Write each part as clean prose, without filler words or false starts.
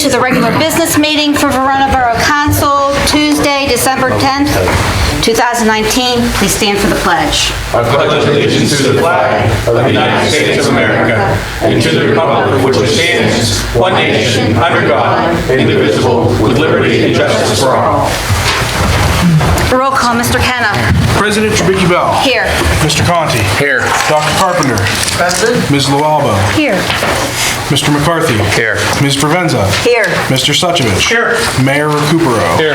To the regular business meeting for Verona Borough Council, Tuesday, December 10th, 2019. Please stand for the pledge. I pledge allegiance to the flag of the United States of America and to the republic for which it stands, one nation, under God, indivisible, with liberty and justice for all. Roll call, Mr. Kenna. President Trubicki Bell. Here. Mr. Conti. Here. Dr. Carpenter. Present. Ms. Lualbo. Here. Mr. McCarthy. Here. Ms. Provenza. Here. Mr. Suchovich. Here. Mayor Recupero. Here.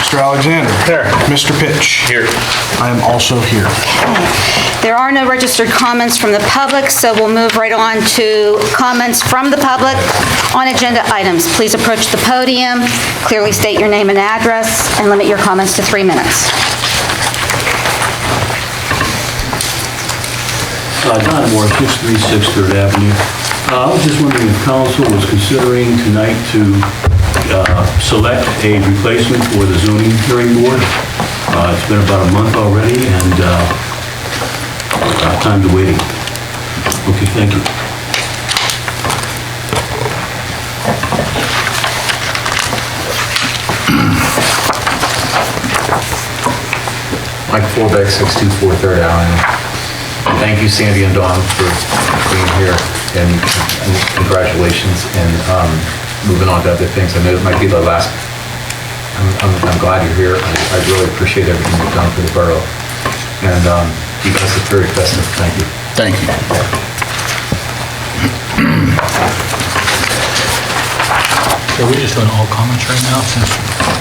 Mr. Alexander. Here. Mr. Pitch. Here. I am also here. There are no registered comments from the public, so we'll move right on to comments from the public on agenda items. Please approach the podium, clearly state your name and address, and limit your comments to 3 minutes. Don Moore, 636 3rd Avenue. I was just wondering if council was considering tonight to select a replacement for the zoning hearing board. It's been about a month already, and time to waiting. Okay, thank you. Mike Forbeck, 624 3rd Avenue. Thank you, Sandy and Dawn, for being here, and congratulations, and moving on to other things. I know it might be the last. I'm glad you're here. I really appreciate everything you've done for the borough, and you guys are very festive. Thank you. Thank you. Are we just doing all comments right now? Since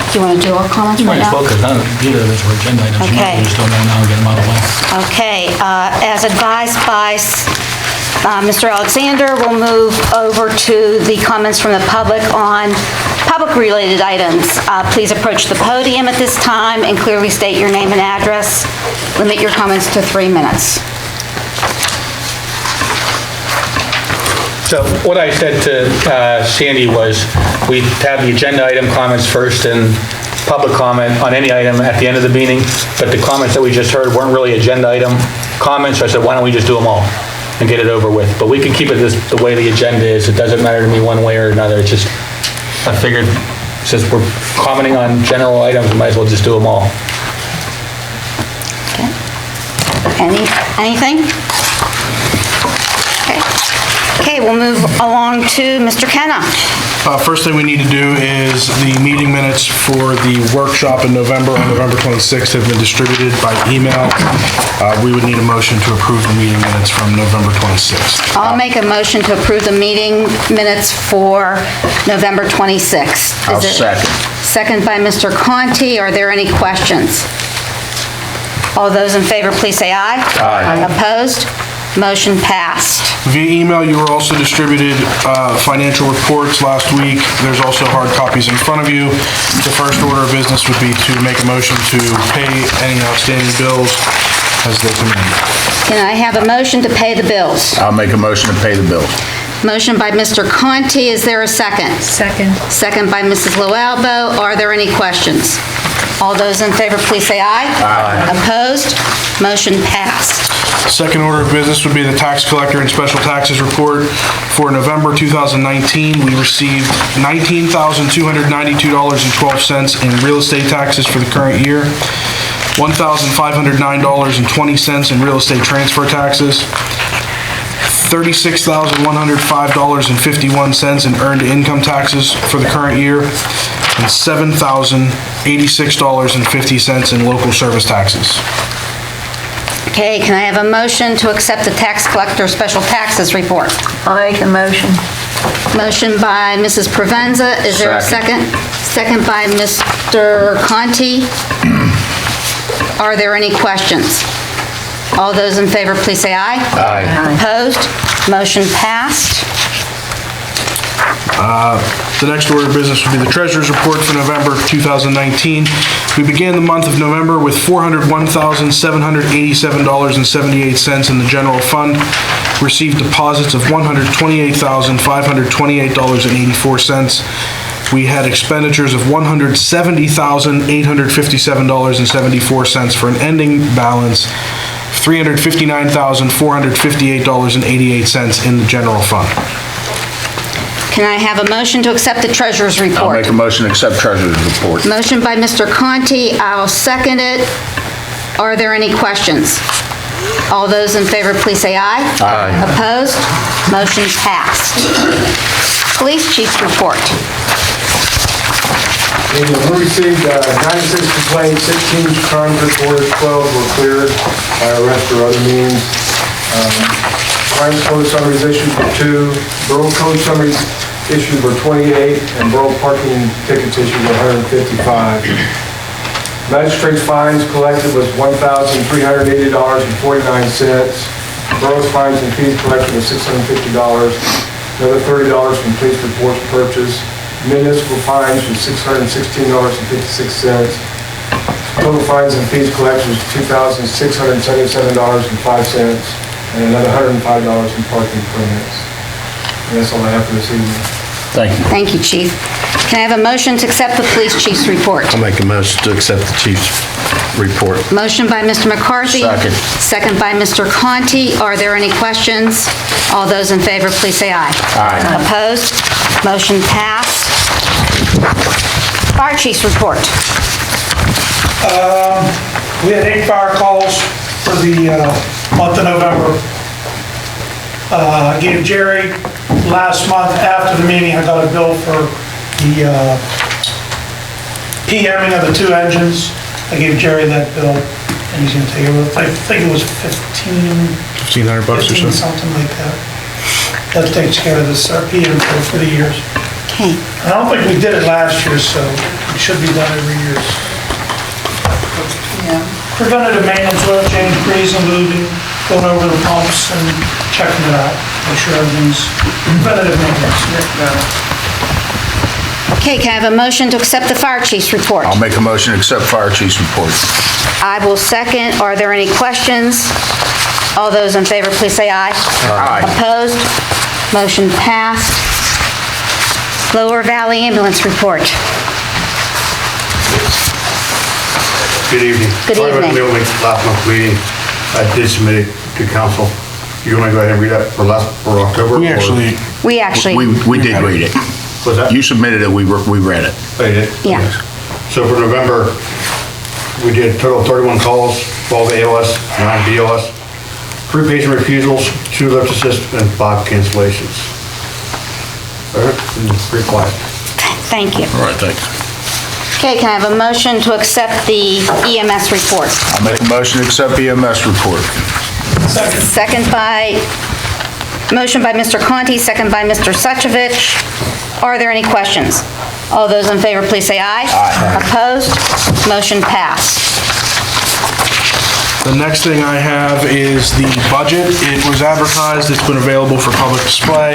Do you want to do all comments you right might as now? well, because none of either of those were agenda items. You might Okay. as well just do them right now and get them out of the way. Okay, as advised by Mr. Alexander, we'll move over to the comments from the public on public-related items. Please approach the podium at this time and clearly state your name and address. Limit your comments to 3 minutes. So what I said to Sandy was we'd have the agenda item comments first and public comment on any item at the end of the meeting, but the comments that we just heard weren't really agenda item comments, so I said, why don't we just do them all and get it over with? But we can keep it the way the agenda is. It doesn't matter to me one way or another. It's just, I figured since we're commenting on general items, we might as well just do them all. Anything? Okay, we'll move along to Mr. Kenna. First thing we need to do is the meeting minutes for the workshop in November, on November 26th, have been distributed by email. We would need a motion to approve the meeting minutes from November 26th. I'll make a motion to approve the meeting minutes for November 26th. I'll second. Second by Mr. Conti. Are there any questions? All those in favor, please say aye. Aye. Opposed? Motion passed. Via email, you were also distributed financial reports last week. There's also hard copies in front of you. The first order of business would be to make a motion to pay any outstanding bills as they come in. Can I have a motion to pay the bills? I'll make a motion to pay the bills. Motion by Mr. Conti. Is there a second? Second. Second by Mrs. Lualbo. Are there any questions? All those in favor, please say aye. Aye. Opposed? Motion passed. Second order of business would be the tax collector and special taxes report for November 2019. We received $19,292.12 in real estate taxes for the current year, $1,509.20 in real estate transfer taxes, $36,105.51 in earned income taxes for the current year, and $7,086.50 in local service taxes. Okay, can I have a motion to accept the tax collector special taxes report? I'll make the motion. Motion by Mrs. Provenza. Is there a second? Second by Mr. Conti. Are there any questions? All those in favor, please say aye. Aye. Opposed? Motion passed. The next order of business would be the treasurer's report for November 2019. We began the month of November with $401,787.78 in the general fund, received deposits of $128,528.84. We had expenditures of $170,857.74 for an ending balance of $359,458.88 in the general fund. Can I have a motion to accept the treasurer's I'll report? make a motion to accept treasurer's report. Motion by Mr. Conti, I'll second it. Are there any questions? All those in favor, please say aye. Aye. Opposed? Motion passed. Police chief's report. We received 96 complaints, 16 crimes reported, 12 were cleared by arrest or other means. Crimes code summaries issued were 2, borough code summaries issued were 28, and borough parking tickets issued were 155. Magistrate's fines collected was $1,380.49. Borough's fines and fees collected was $650. Another $30 from police reports purchased. Municipal fines was $616.56. Total fines and fees collected was $2,677.05, and another $105 in parking permits. And that's all I have for this evening. Thank you. Thank you, Chief. Can I have a motion to accept the police chief's report? I'll make a motion to accept the chief's report. Motion by Mr. McCarthy. Second. Second by Mr. Conti. Are there any questions? All those in favor, please say aye. Aye. Opposed? Motion passed. Fire chief's report. We had 8 fire calls for the month of November. I gave Jerry last month after the meeting, I got a bill for the PMing of the 2 engines. I gave Jerry that bill, and he's gonna take it with, I think it was $1,500 or so. 15, something like that. That takes care of this PM bill for the years. Okay. I don't think we did it last year, so it should be done every year. Preventative maintenance, oil change, grease and lubing, going over the pumps and checking it out, make sure everything's preventative maintenance. Okay, can I have a motion to accept the fire chief's report? I'll make a motion to accept fire chief's report. I will second. Are there any questions? All those in favor, please say aye. Aye. Opposed? Motion passed. Lower Valley Ambulance report. Good evening. Good Sorry about evening. the only last month's meeting. I did submit it to council. You want to go ahead and read that for October? We actually, We actually, We did read it. Was that? You submitted it, we read it. Oh, you did? yeah. So for November, we did a total of 31 calls, 12 ALS, 9 BLS, 3 patient refusals, 2 lift assists, and 5 cancellations. All right, pretty quiet. Thank you. All right, thanks. Okay, can I have a motion to accept the EMS report? I'll make a motion to accept EMS report. Second by, motion by Mr. Conti, second by Mr. Suchovich. Are there any questions? All those in favor, please say aye. Aye. Opposed? Motion passed. the next thing I have is the budget. It was advertised, it's been available for public display.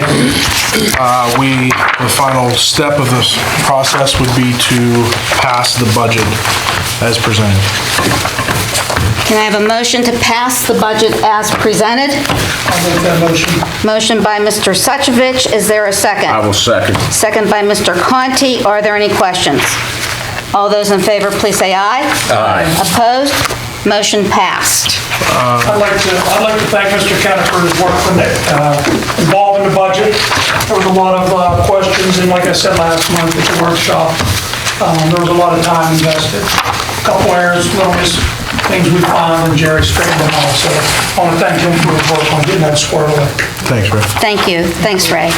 The final step of this process would be to pass the budget as presented. Can I have a motion to pass the budget as presented? I'll make that motion. Motion by Mr. Suchovich. Is there a second? I will second. Second by Mr. Conti. Are there any questions? All those in favor, please say aye. Aye. Opposed? Motion passed. I'd like to thank Mr. Kenner for his work when involved in the budget. There was a lot of questions, and like I said last month at the workshop, there was a lot of time invested. A couple errors, little things we found, and Jerry straightened them out. So I want to thank him for his work on getting that squared away. Thanks, Rick. Thank you. Thanks, Ray.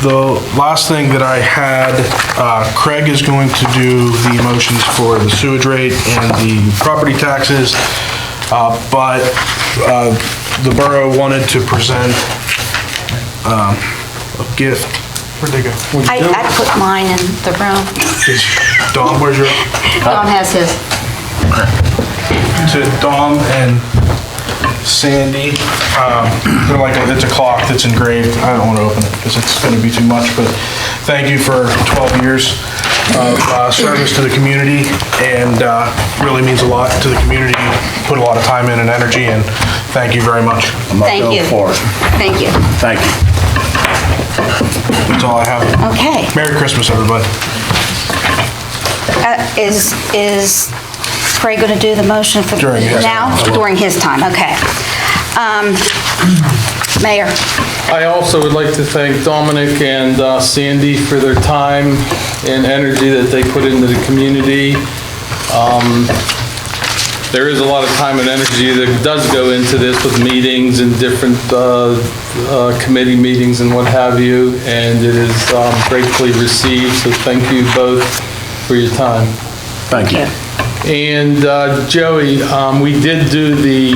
The last thing that I had, Craig is going to do the motions for the sewage rate and the property taxes, but the borough wanted to present a gift. Where'd they go? I put mine in the room. Dom, where's your? Dom has his. To Dom and Sandy. They're like, it's a clock that's engraved. I don't want to open it because it's going to be too much, but thank you for 12 years of service to the community, and really means a lot to the community. Put a lot of time in and energy, and thank you very much. Thank you. Thank you. Thank you. That's all I have. Okay. Merry Christmas, everybody. Is Craig going to do the motion for During his now? time. During his time, okay. Mayor. I also would like to thank Dominic and Sandy for their time and energy that they put into the community. There is a lot of time and energy that does go into this with meetings and different committee meetings and what have you, and it is gratefully received, so thank you both for your time. Thank you. And Joey, we did do the,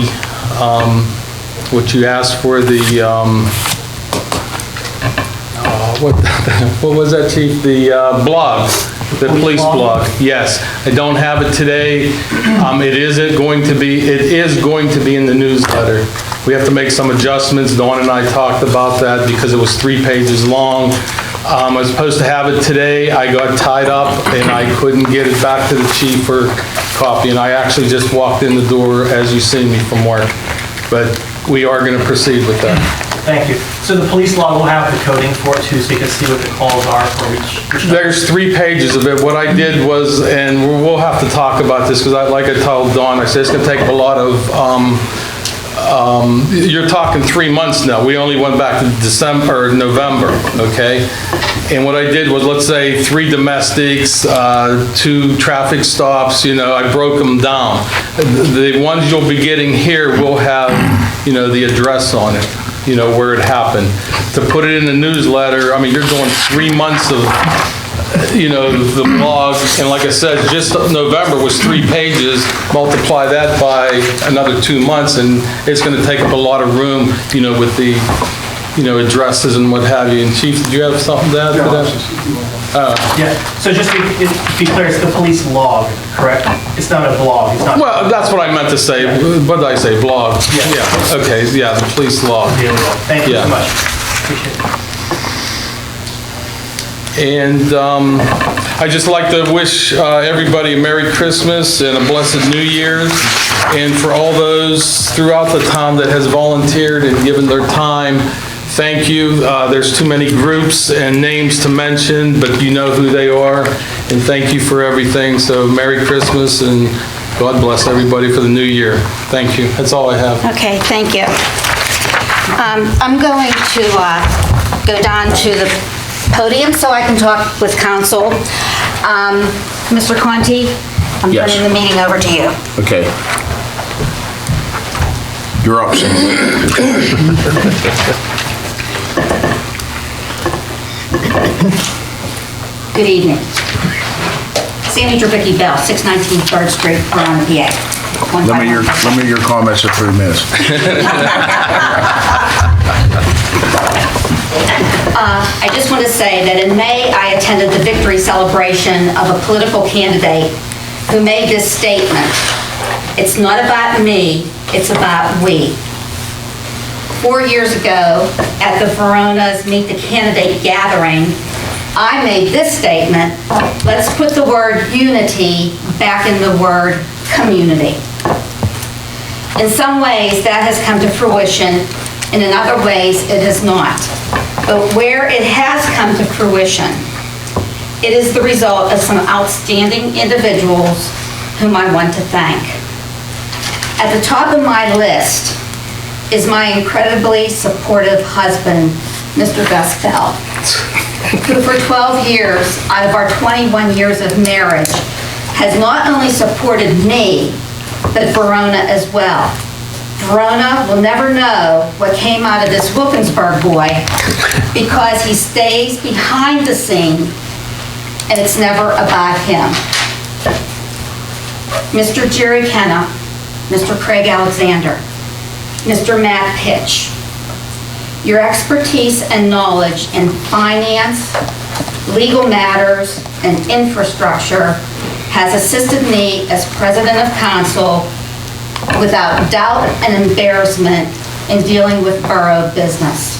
what you asked for, the, what was that, Chief? The blog, the police blog. Yes, I don't have it today. It is going to be in the newsletter. We have to make some adjustments. Dawn and I talked about that because it was 3 pages long. I was supposed to have it today. I got tied up and I couldn't get it back to the chief for copy. And I actually just walked in the door as you see me from work. But we are going to proceed with that. Thank you. So the police log will have the coding for it too, so you can see what the calls are for each. There's 3 pages of it. What I did was, and we'll have to talk about this because like I told Dawn, I said it's going to take a lot of, you're talking 3 months now. We only went back to December or November, okay? And what I did was, let's say 3 domestics, 2 traffic stops, I broke them down. The ones you'll be getting here will have, the address on it, where it happened. To put it in the newsletter, I mean, you're going 3 months of, the blog, and like I said, just November was 3 pages, multiply that by another 2 months, and it's gonna take up a lot of room, with the, addresses and what have you. And Chief, did you have something to add to that? Yeah, so just to be clear, it's the police log, correct? It's not a blog, it's not. Well, that's what I meant to say. What did I say, blog? Yeah, okay, yeah, the police log. Thank you Yeah. so much. Appreciate it. And I'd just like to wish everybody a Merry Christmas and a blessed New Year. And for all those throughout the town that has volunteered and given their time, thank you. There's too many groups and names to mention, but you know who they are. And thank you for everything. So Merry Christmas and God bless everybody for the new year. Thank you. That's all I have. Okay, thank you. I'm going to go down to the podium so I can talk with council. Mr. Conti, I'm Yes. turning the meeting over to you. Okay. You're up, Sandy. Good evening. Sandy Drabicki Bell, 619 3rd Street, Verona, PA. Limit your comments to 3 minutes. I just want to say that in May, I attended the victory celebration of a political candidate who made this statement. It's not about me, it's about we. 4 years ago, at the Verona's Meet the Candidate gathering, I made this statement: let's put the word unity back in the word community. In some ways, that has come to fruition, and in other ways, it has not. But where it has come to fruition, it is the result of some outstanding individuals whom I want to thank. At the top of my list is my incredibly supportive husband, Mr. Gus Bell, who for 12 years out of our 21 years of marriage has not only supported me, but Verona as well. Verona will never know what came out of this Wilkinsburg boy because he stays behind the scene and it's never about him. Mr. Jerry Kenna, Mr. Craig Alexander, Mr. Matt Pitch, your expertise and knowledge in finance, legal matters, and infrastructure has assisted me as president of council without doubt and embarrassment in dealing with borough business.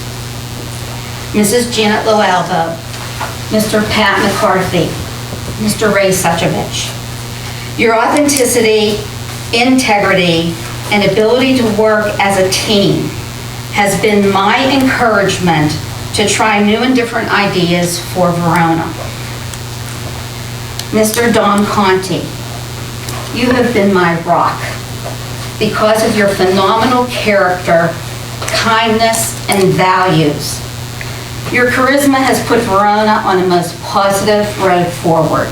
Mrs. Janet Loalvo, Mr. Pat McCarthy, Mr. Ray Suchovich. Your authenticity, integrity, and ability to work as a team has been my encouragement to try new and different ideas for Verona. Mr. Don Conti, you have been my rock because of your phenomenal character kindness, and values. Your charisma has put Verona on the most positive road forward.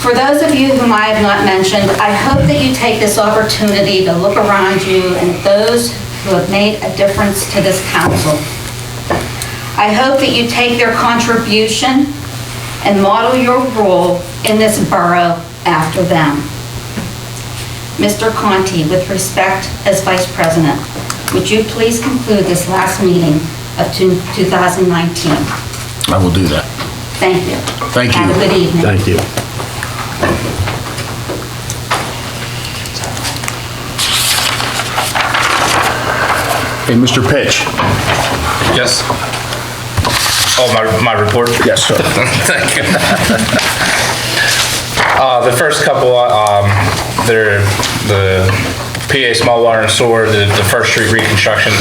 For those of you whom I have not mentioned, I hope that you take this opportunity to look around you and those who have made a difference to this council. I hope that you take their contribution and model your role in this borough after them. Mr. Conti, with respect as Vice President, would you please conclude this last meeting of 2019? I will do that. Thank you. Thank you. Have a good evening. Thank you. Hey, Mr. Pitch. Yes. Oh, my report? Yes, sir. Thank you. The first couple, they're the PA Small Water and Sewer, the First Street reconstruction,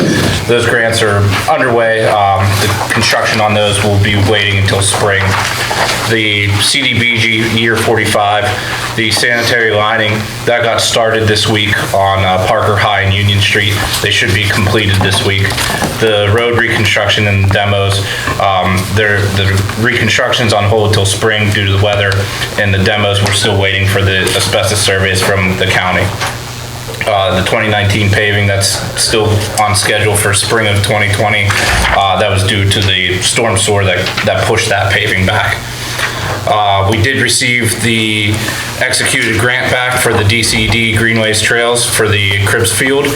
those grants are underway. The construction on those will be waiting until spring. The CDBG Year 45, the sanitary lining, that got started this week on Parker High and Union Street. They should be completed this week. The road reconstruction and demos, the reconstruction's on hold till spring due to the weather, and the demos, we're still waiting for the asbestos surveys from the county. The 2019 paving, that's still on schedule for spring of 2020. That was due to the storm sewer that pushed that paving back. We did receive the executed grant back for the DCD Greenways Trails for the Cribbs Field,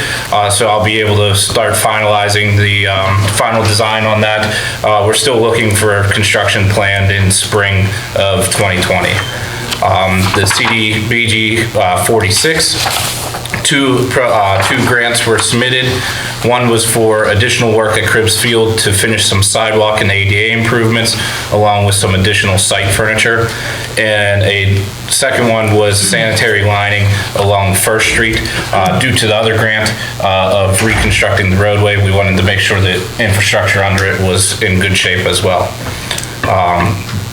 so I'll be able to start finalizing the final design on that. We're still looking for a construction planned in spring of 2020. The CDBG 46, two grants were submitted. One was for additional work at Cribbs Field to finish some sidewalk and ADA improvements, along with some additional site furniture. And a second one was sanitary lining along First Street. Due to the other grant of reconstructing the roadway, we wanted to make sure that infrastructure under it was in good shape as well.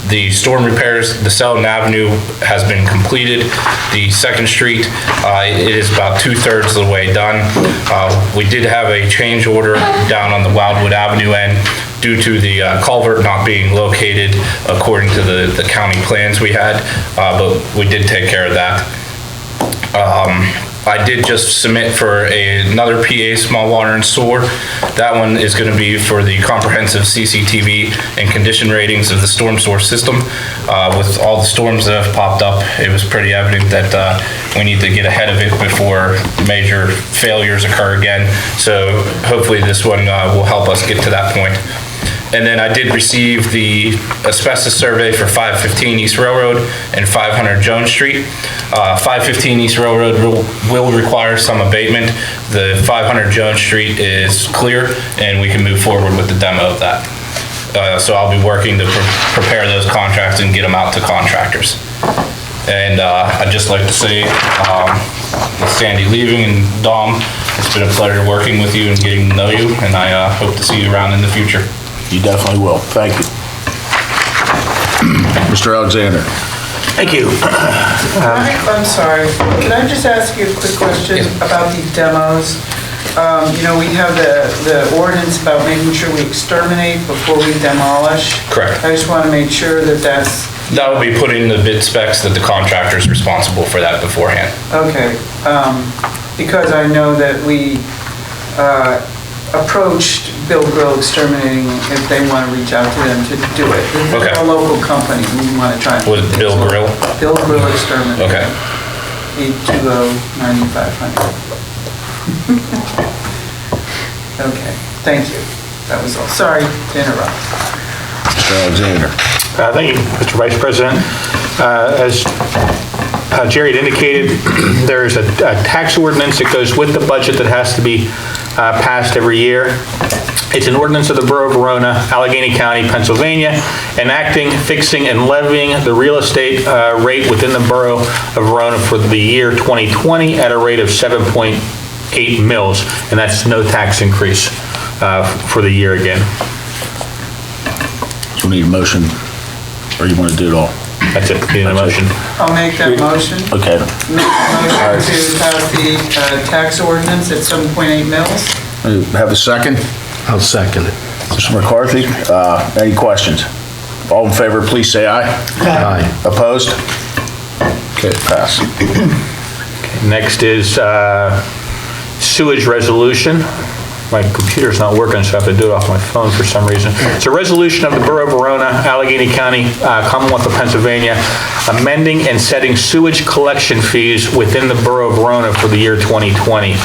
The storm repairs, the Selden Avenue has been completed. The Second Street, it is about 2/3 of the way done. We did have a change order down on the Wildwood Avenue end due to the culvert not being located according to the county plans we had, but we did take care of that. I did just submit for another PA Small Water and Sewer. That one is going to be for the comprehensive CCTV and condition ratings of the storm sewer system. With all the storms that have popped up, it was pretty evident that we need to get ahead of it before major failures occur again. So hopefully this one will help us get to that point. And then I did receive the asbestos survey for 515 East Railroad and 500 Jones Street. 515 East Railroad will require some abatement. The 500 Jones Street is clear, and we can move forward with the demo of that. So I'll be working to prepare those contracts and get them out to contractors. And I'd just like to say, with Sandy leaving and Dom, it's been a pleasure working with you and getting to know you, and I hope to see you around in the future. You definitely will. Thank you. Mr. Alexander. Thank you. I'm sorry. Can I just ask you a quick question about the demos? You know, we have the ordinance about making sure we exterminate before we demolish. Correct. I just want to make sure that that will be put in the bid specs that the contractor is responsible for that beforehand. Okay. Because I know that we approached Bill Grill Exterminating if they want to reach out to them to do it. They're a local company. We want to try. Was it Bill Grill? Bill Grill Exterminating. Okay. 820-9500. Okay, thank you. That was all. Sorry to interrupt. Mr. Alexander. Thank you, Mr. Vice President. As Jerry had indicated, there's a tax ordinance that goes with the budget that has to be passed every year. It's an ordinance of the Borough of Verona, Allegheny County, Pennsylvania, enacting, fixing, and levying the real estate rate within the Borough of Verona for the year 2020 at a rate of 7.8 mils, and that's no tax increase for the year again. So we need a motion or you want to do it all? That's it, need a motion. I'll make that motion. Okay. Make a motion to pass the tax ordinance at 7.8 mils. Have a second? I'll second it. Mr. McCarthy, any questions? All in favor, please say aye. Aye. Opposed? Okay, pass. Next is sewage resolution. My computer's not working, so I have to do it off my phone for some reason. It's a resolution of the Borough of Verona, Allegheny County, Commonwealth of Pennsylvania, amending and setting sewage collection fees within the Borough of Verona for the year 2020.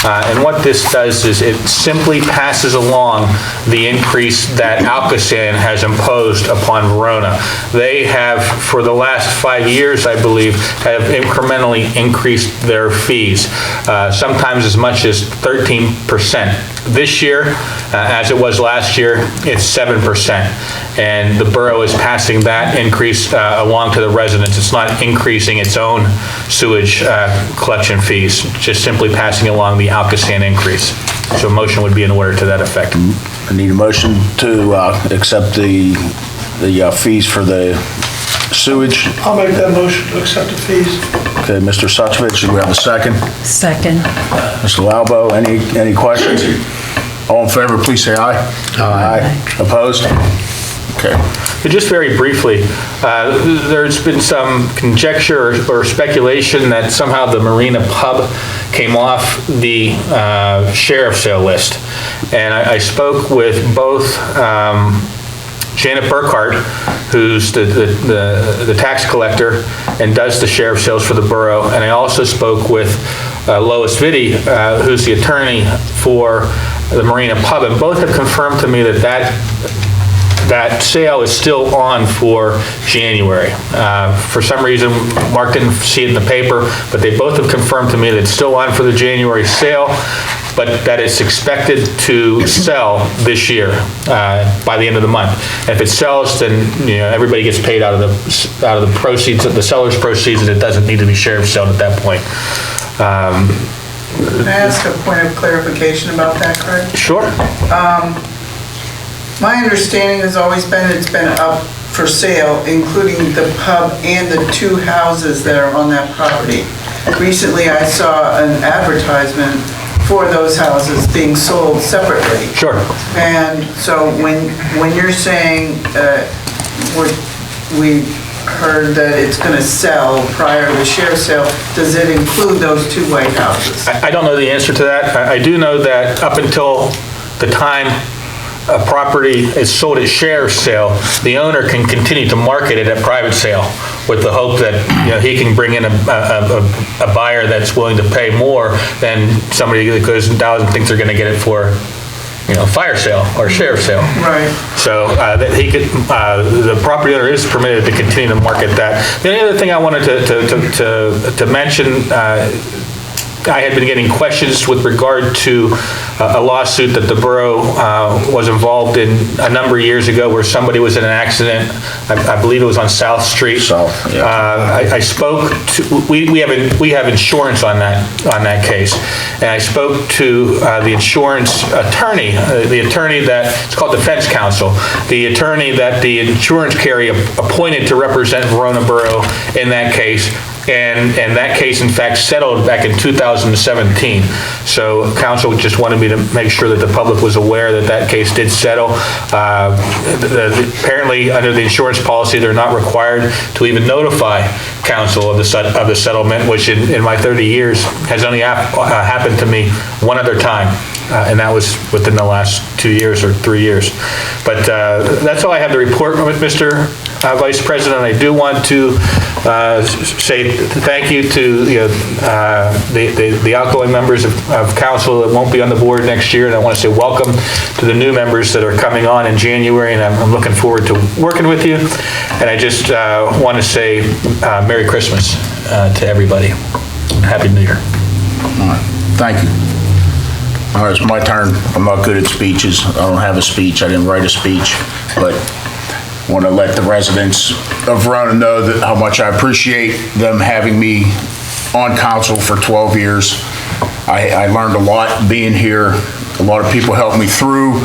And what this does is it simply passes along the increase that Alcosan has imposed upon Verona. They have, for the last 5 years, I believe, have incrementally increased their fees, sometimes as much as 13%. This year, as it was last year, it's 7%. And the borough is passing that increase along to the residents. It's not increasing its own sewage collection fees, just simply passing along the Alcosan increase. So a motion would be in order to that effect. I need a motion to accept the fees for the sewage. I'll make that motion to accept the fees. Okay, Mr. Suchovich, do we have a second? Second. Mr. Lalbo, any questions? All in favor, please say aye. Aye. Opposed? Okay. But just very briefly, there's been some conjecture or speculation that somehow the Marina Pub came off the sheriff's sale list. And I spoke with both Janet Burkhart, who's the tax collector and does the sheriff's sales for the borough, and I also spoke with Lois Vitti, who's the attorney for the Marina Pub, and both have confirmed to me that sale is still on for January. For some reason, Mark didn't see it in the paper, but they both have confirmed to me that it's still on for the January sale, but that it's expected to sell this year by the end of the month. And if it sells, then everybody gets paid out of the proceeds, the seller's proceeds, and it doesn't need to be sheriff's sale at that point. Can I ask a point of clarification about that, Craig? Sure. My understanding has always been it's been up for sale, including the pub and the 2 houses that are on that property. Recently, I saw an advertisement for those houses being sold separately. Sure. And so when you're saying we heard that it's going to sell prior to the sheriff's sale, does it include those 2 white houses? I don't know the answer to that. I do know that up until the time a property is sold at sheriff's sale, the owner can continue to market it at private sale with the hope that he can bring in a buyer that's willing to pay more than somebody that goes and thinks they're going to get it for fire sale or sheriff's sale. Right. So that he could, the property owner is permitted to continue to market that. The only other thing I wanted to mention, I had been getting questions with regard to a lawsuit that the borough was involved in a number of years ago where somebody was in an accident. I believe it was on South Street. South, yeah. I spoke to, we have insurance on that case, and I spoke to the insurance attorney, the attorney that, it's called defense counsel, the attorney that the insurance carrier appointed to represent Verona Borough in that case. And that case, in fact, settled back in 2017. So council just wanted me to make sure that the public was aware that case did settle. Apparently, under the insurance policy, they're not required to even notify council of the settlement, which in my 30 years has only happened to me one other time. And that was within the last 2 years or 3 years. But that's all I have to report with Mr. Vice President. I do want to say thank you to the outgoing members of council that won't be on the board next year, and I want to say welcome to the new members that are coming on in January, and I'm looking forward to working with you. And I just want to say Merry Christmas to everybody. Happy New Year. All right, thank you. All right, it's my turn. I'm not good at speeches. I don't have a speech. I didn't write a speech, but want to let the residents of Verona know that how much I appreciate them having me on council for 12 years. I learned a lot being here. A lot of people helped me through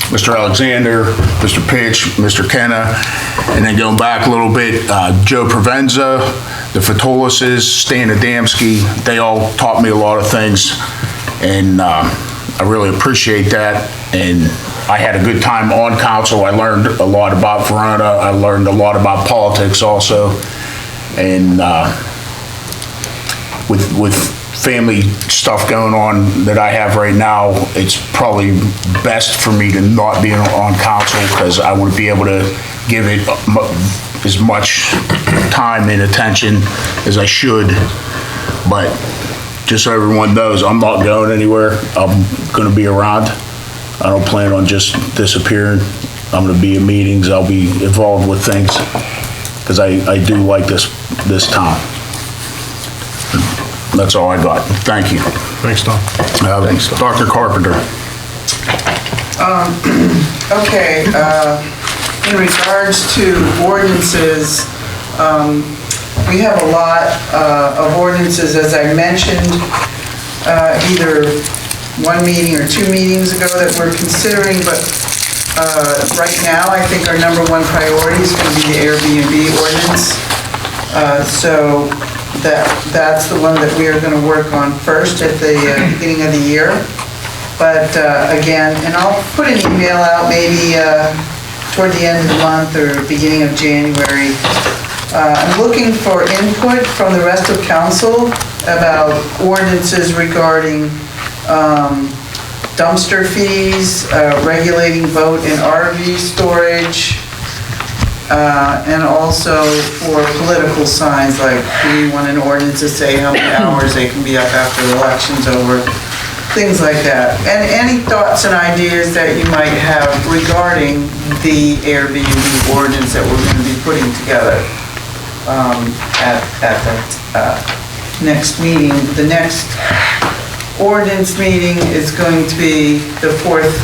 Mr. Alexander, Mr. Pitch, Mr. Kenna, and then going back a little bit, Joe Provenza, the Fatoulises, Stan Adamski, they all taught me a lot of things, and I really appreciate that. And I had a good time on council. I learned a lot about Verona. I learned a lot about politics also. And with family stuff going on that I have right now, it's probably best for me to not be on council because I want to be able to give it as much time and attention as I should. But just so everyone knows, I'm not going anywhere. I'm going to be around. I don't plan on just disappearing. I'm going to be in meetings. I'll be involved with things because I do like this town. That's all I got. Thank you. Thanks, Tom. Thanks, Dr. Carpenter. Okay, in regards to ordinances, we have a lot of ordinances, as I mentioned, either one meeting or 2 meetings ago that we're considering, but right now, I think our number 1 priority is going to be the Airbnb ordinance. So that's the one that we are going to work on first at the beginning of the year. But again, and I'll put an email out maybe toward the end of the month or beginning of January. I'm looking for input from the rest of council about ordinances regarding dumpster fees, regulating boat and RV storage, and also for political signs, like do we want an ordinance to say how many hours they can be up after the election's over, things like that. And any thoughts and ideas that you might have regarding the Airbnb ordinance that we're going to be putting together at that next meeting. The next ordinance meeting is going to be the 4th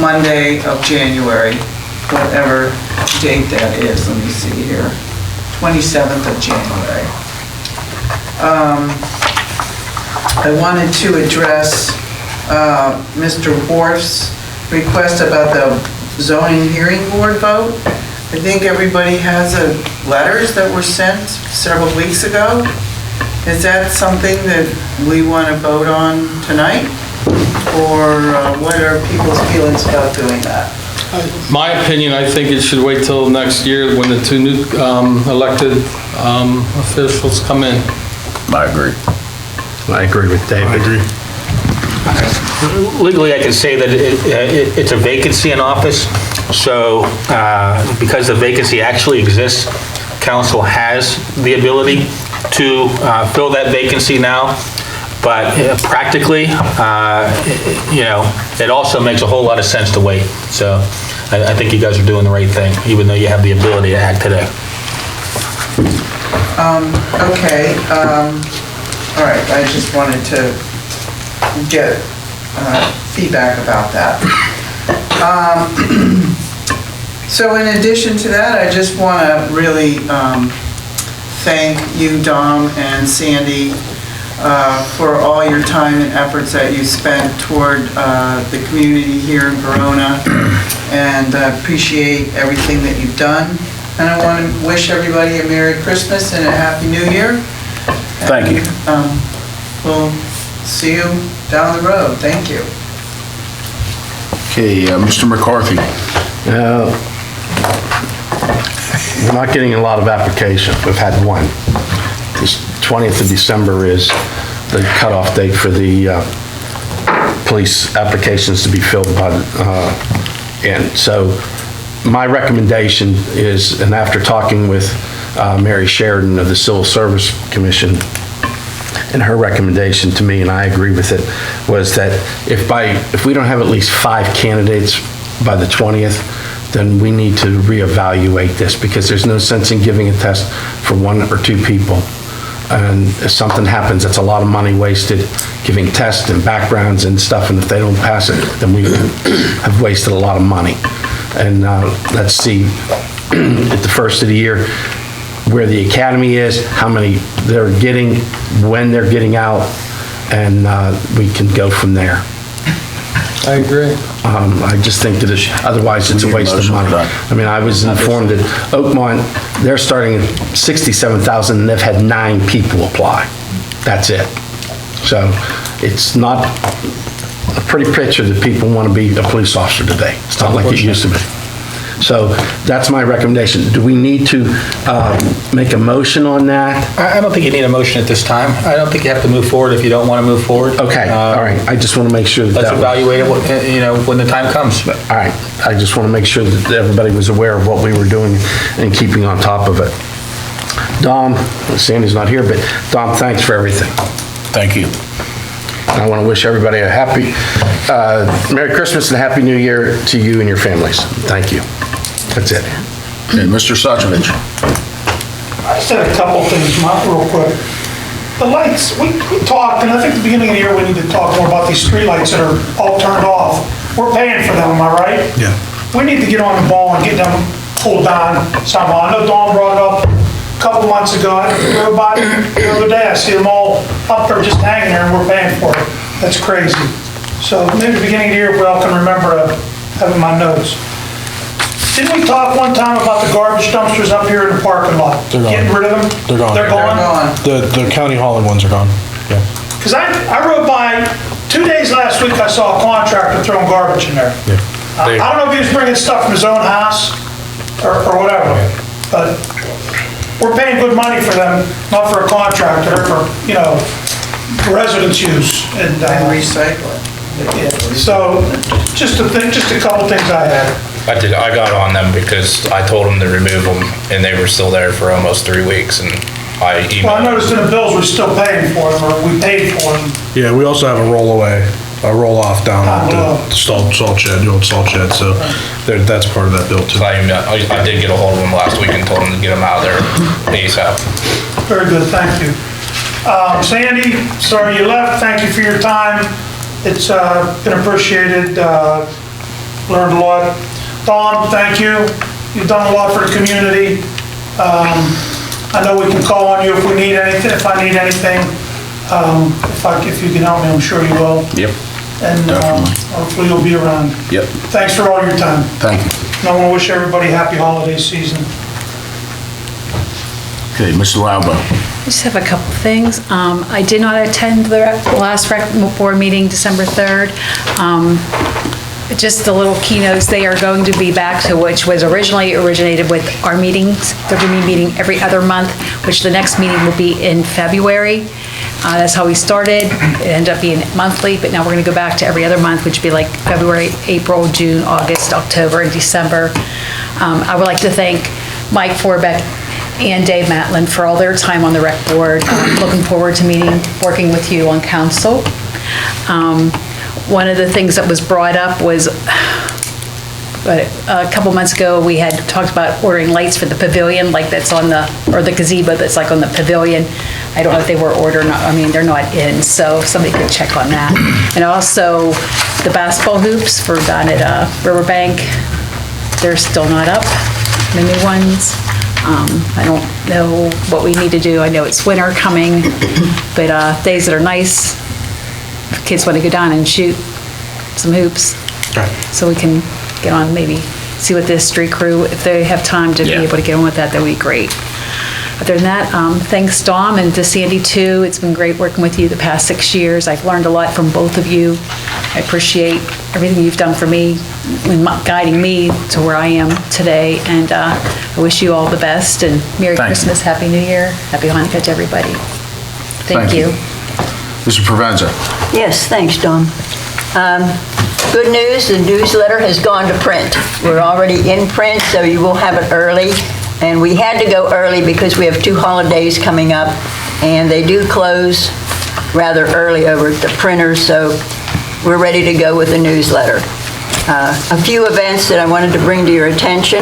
Monday of January, whatever date that is. Let me see here. 27th of January. I wanted to address Mr. Worf's request about the zoning hearing board vote. I think everybody has letters that were sent several weeks ago. Is that something that we want to vote on tonight? Or what are people's feelings about doing that? My opinion, I think it should wait till next year when the 2 new elected officials come in. I agree. I agree with David. I agree. Legally, I can say that it's a vacancy in office, so because the vacancy actually exists, council has the ability to fill that vacancy now, but practically, it also makes a whole lot of sense to wait. So I think you guys are doing the right thing, even though you have the ability to act today. Okay. All right, I just wanted to get feedback about that. So in addition to that, I just want to really thank you, Dom and Sandy, for all your time and efforts that you spent toward the community here in Verona, and appreciate everything that you've done. And I want to wish everybody a Merry Christmas and a Happy New Year. Thank you. We'll see you down the road. Thank you. Okay, Mr. McCarthy. We're not getting a lot of applications. We've had one. This 20th of December is the cutoff date for the police applications to be filled by, and so my recommendation is, and after talking with Mary Sheridan of the Civil Service Commission, and her recommendation to me, and I agree with it, was that if we don't have at least 5 candidates by the 20th, then we need to reevaluate this, because there's no sense in giving a test for 1 or 2 people. And if something happens, that's a lot of money wasted giving tests and backgrounds and stuff, and if they don't pass it, then we have wasted a lot of money. And let's see at the first of the year where the academy is, how many they're getting, when they're getting out, and we can go from there. I agree. I just think that otherwise it's a waste of money. I mean, I was informed that Oakmont, they're starting at 67,000 and they've had 9 people apply. That's it. So it's not a pretty picture that people want to be a police officer today. It's not like it used to be. So that's my recommendation. Do we need to make a motion on that? I don't think you need a motion at this time. I don't think you have to move forward if you don't want to move forward. Okay, all right. I just want to make sure that Let's evaluate it, when the time comes. All right. I just want to make sure that everybody was aware of what we were doing and keeping on top of it. Dom, Sandy's not here, but Dom, thanks for everything. Thank you. I want to wish everybody a happy, Merry Christmas and Happy New Year to you and your families. Thank you. That's it. And Mr. Suchovich. I just had a couple things, Mark, real quick. The lights, we talked, and I think at the beginning of the year, we need to talk more about these street lights that are all turned off. We're paying for them, am I right? Yeah. We need to get on the ball and get them pulled down somehow. I know Dawn brought it up a couple months ago. I drove by the other day, I see them all up there just hanging there, and we're paying for it. That's crazy. So maybe at the beginning of the year, if we all can remember to have in my notes. Didn't we talk one time about the garbage dumpsters up here in the parking lot? They're gone. Getting rid of them? They're gone. They're gone? The county hauling ones are gone. Yeah. Because I rode by, 2 days last week, I saw a contractor throwing garbage in there. I don't know if he was bringing stuff from his own house or whatever, but we're paying good money for them, not for a contractor, for, residents' use. And recycling. Yeah. So, just a couple things I had. I got on them because I told them to remove them, and they were still there for almost 3 weeks, and I emailed. Well, I noticed in the bills, we're still paying for them, or we paid for them. Yeah, we also have a roll-off down at the salt shed, the old salt shed, so that's part of that bill too. I did get a hold of them last week and told them to get them out of there ASAP. Very good, thank you. Sandy, sorry you left, thank you for your time. It's been appreciated, learned a lot. Dawn, thank you. You've done a lot for the community. I know we can call on you if we need anything, if I need anything. If you can help me, I'm sure you will. Yep. And hopefully you'll be around. Yep. Thanks for all your time. Thank you. And I want to wish everybody happy holiday season. Okay, Mr. Laubo. I just have a couple of things. I did not attend the last rec board meeting, December 3rd. Just the little keynotes, they are going to be back to which was originally originated with our meetings. They're going to be meeting every other month, which the next meeting will be in February. That's how we started. It ended up being monthly, but now we're going to go back to every other month, which would be like February, April, June, August, October, and December. I would like to thank Mike Forbeck and Dave Matlin for all their time on the rec board. Looking forward to working with you on council. One of the things that was brought up was, a couple months ago, we had talked about ordering lights for the pavilion, like that's on or the gazebo that's like on the pavilion. I don't know if they were ordered or not. I mean, they're not in, so somebody could check on that. And also, the basketball hoops for down at Riverbank, they're still not up, the new ones. I don't know what we need to do. I know it's winter coming, but days that are nice, kids want to go down and shoot some hoops. So we can get on, maybe see what this street crew, if they have time to be able to get on with that, that'd be great. Other than that, thanks Dom and to Sandy too. It's been great working with you the past 6 years. I've learned a lot from both of you. I appreciate everything you've done for me, in guiding me to where I am today. And I wish you all the best and Merry Christmas, Happy New Year, Happy Hanukkah to everybody. Thank you. Mr. Provenza. Yes, thanks, Don. Good news, the newsletter has gone to print. We're already in print, so you will have it early. And we had to go early because we have 2 holidays coming up, and they do close rather early over at the printers, so we're ready to go with the newsletter. A few events that I wanted to bring to your attention.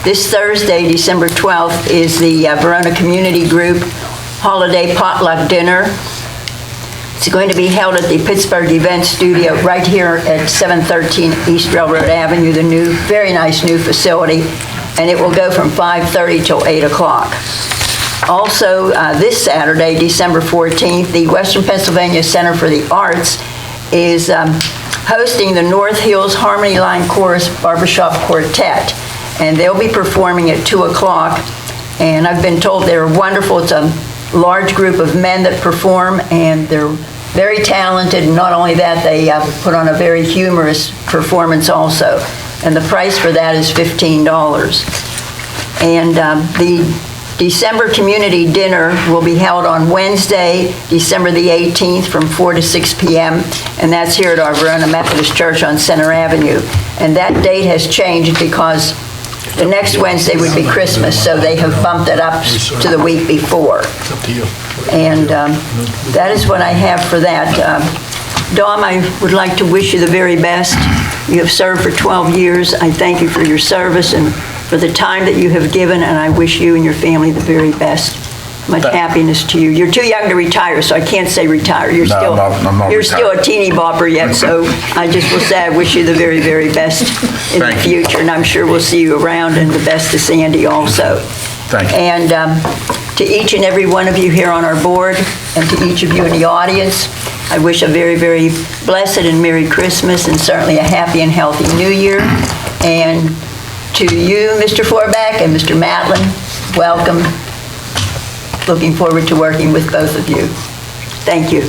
This Thursday, December 12th, is the Verona Community Group Holiday Potluck Dinner. It's going to be held at the Pittsburgh Event Studio right here at 713 East Railroad Avenue, the new, very nice new facility, and it will go from 5:30 till 8 o'clock. Also, this Saturday, December 14th, the Western Pennsylvania Center for the Arts is hosting the North Hills Harmony Line Chorus Barbershop Quartet. And they'll be performing at 2 o'clock. And I've been told they're wonderful. It's a large group of men that perform, and they're very talented. And not only that, they put on a very humorous performance also. And the price for that is $15. And the December community dinner will be held on Wednesday, December the 18th from 4 to 6 p.m. And that's here at our Verona Methodist Church on Center Avenue. And that date has changed because the next Wednesday would be Christmas, so they have bumped it up to the week before. It's up to you. And that is what I have for that. Dom, I would like to wish you the very best. You have served for 12 years. I thank you for your service and for the time that you have given, and I wish you and your family the very best. Much happiness to you. You're too young to retire, so I can't say retire. You're still, you're still a teeny bopper yet, so I just will say I wish you the very, very best in the future, and I'm sure we'll see you around, and the best to Sandy also. Thank you. And to each and every one of you here on our board, and to each of you in the audience, I wish a very, very blessed and Merry Christmas, and certainly a happy and healthy New Year. And to you, Mr. Forback and Mr. Matlin, welcome. Looking forward to working with both of you. Thank you.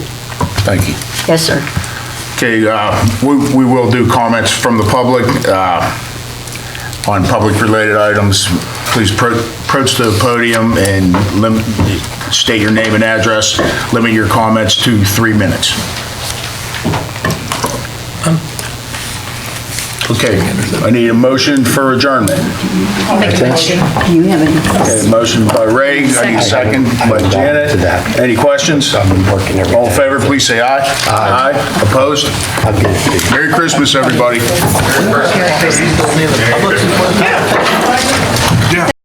Thank you. Yes, sir. Okay, we will do comments from the public on public-related items. Please approach the podium and state your name and address. Limit your comments to 3 minutes. Okay, I need a motion for adjournment. I'll make a motion. Do you have any? Okay, motion by Ray, I need a second by Janet. Any questions? All in favor, please say aye. Aye. Opposed? Merry Christmas, everybody.